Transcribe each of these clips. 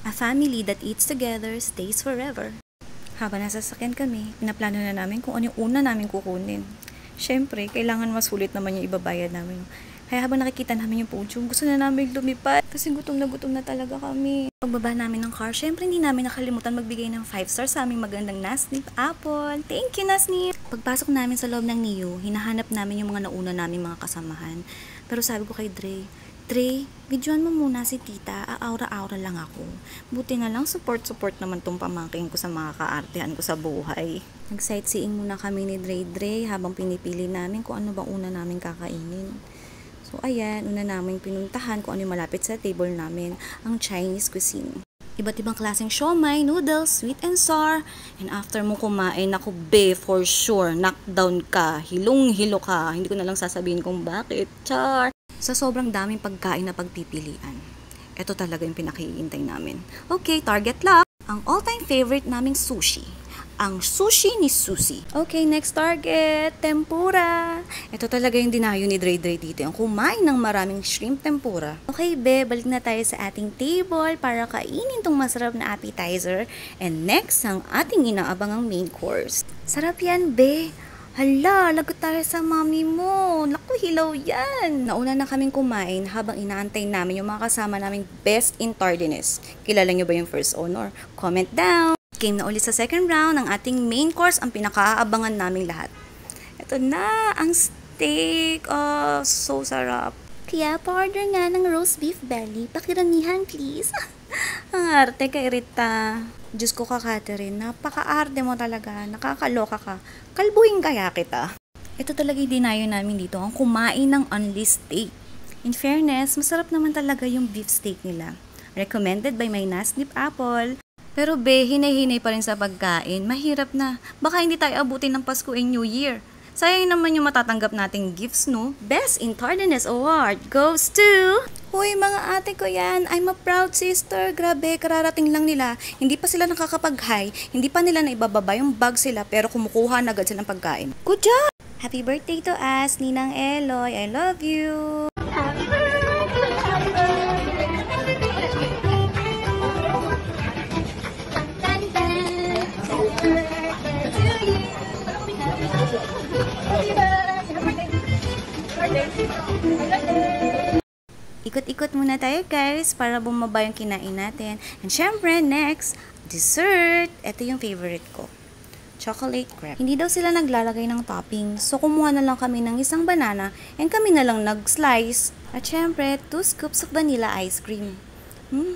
A family that eats together stays forever. Habang nasa sasakyan kami, pinaplano na namin kung ano yung una namin kukunin. Siyempre, kailangan masulit naman yung ibabayad namin. Kaya habang nakikita namin yung podium, gusto na namin lumipad kasi gutom na talaga kami. Pagbaba namin ng car, syempre hindi namin nakalimutan magbigay ng 5 stars sa aming magandang Nasnip Apple. Thank you, Nasnip! Pagpasok namin sa loob ng NIU, hinahanap namin yung mga nauna namin mga kasamahan. Pero sabi ko kay Dre, videoan mo muna si tita, aura-aura lang ako. Buti na lang support naman tong pamangkin ko sa mga kaartehan ko sa buhay. Nag-sightseeing muna kami ni Dre habang pinipili namin kung ano bang una namin kakainin. So ayan, una namin pinuntahan kung ano yung malapit sa table namin, ang Chinese cuisine. Iba't ibang klaseng siomai, noodles, sweet and sour. And after mo kumain, ako for sure, knockdown ka, hilong-hilo ka. Hindi ko na lang sasabihin kung bakit. Char! Sa sobrang daming pagkain na pagpipilian, ito talaga yung pinakiintay namin. Okay, target lock! Ang all-time favorite naming sushi. Ang sushi ni Susie. Okay, next target, tempura. Ito talaga yung dinayo ni Dre dito, yung kumain ng maraming shrimp tempura. Okay, balik na tayo sa ating table para kainin tong masarap na appetizer. And next, ang ating inaabangang main course. Sarap yan, Hala, lagot tayo sa mami mo. Naku, hilaw yan. Nauna na kaming kumain habang inaantay namin yung mga kasama naming best in tardiness. Kilala nyo ba yung first honor? Comment down. Game na ulit sa second round, ang ating main course, ang pinakaabangan naming lahat. Ito na, ang steak. Oh, so sarap. Kaya pa-order nga ng roast beef belly. Pakiramihan, please. Ang arte kay Rita. Diyos ko ka, Catherine. Napaka-arte mo talaga. Nakakaloka ka. Kalbuhin kaya kita. Ito talaga yung dinayo namin dito, ang kumain ng only steak. In fairness, masarap naman talaga yung beef steak nila. Recommended by my Nasnip Apple. Pero hinay-hinay pa rin sa pagkain. Mahirap na. Baka hindi tayo abutin ng Pasko and New Year. Sayang naman yung matatanggap nating gifts, no? Best in Tardiness Award goes to... Hoy, mga ate ko yan. I'm a proud sister. Grabe, kararating lang nila. Hindi pa sila nakakapag-high. Hindi pa nila naibababa yung bag sila, pero kumukuha na agad silang pagkain. Good job! Happy birthday to us, Ninang Eloy. I love you! Happy birthday! Ikot-ikot muna tayo guys para bumaba yung kinain natin. And syempre, next, dessert. Ito yung favorite ko. Chocolate crepe. Hindi daw sila naglalagay ng toppings. So kumuha na lang kami ng isang banana and kami na lang nag-slice. At syempre, 2 scoops of vanilla ice cream.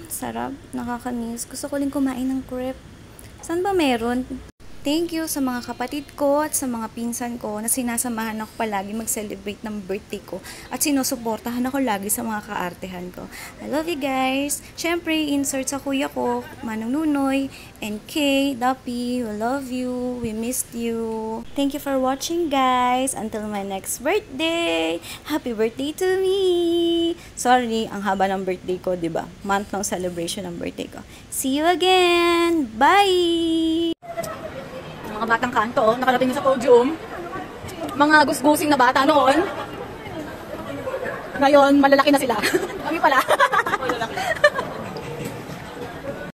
Sarap. Nakakamiss. Gusto ko rin kumain ng crepe. Saan ba meron? Thank you sa mga kapatid ko at sa mga pinsan ko na sinasamahan ako palagi mag-celebrate ng birthday ko at sinusuportahan ako lagi sa mga kaartehan ko. I love you guys! Syempre, insert sa kuya ko, Manong Nunoy, and Kay, Dappy, we love you, we missed you. Thank you for watching guys! Until my next birthday! Happy birthday to me! Sorry, ang haba ng birthday ko, diba? Month ng celebration ng birthday ko. See you again! Bye! Mga batang kanto, nakarating sa podium. Mga gusgusing na bata noon. Ngayon, malalaki na sila. Kami pala.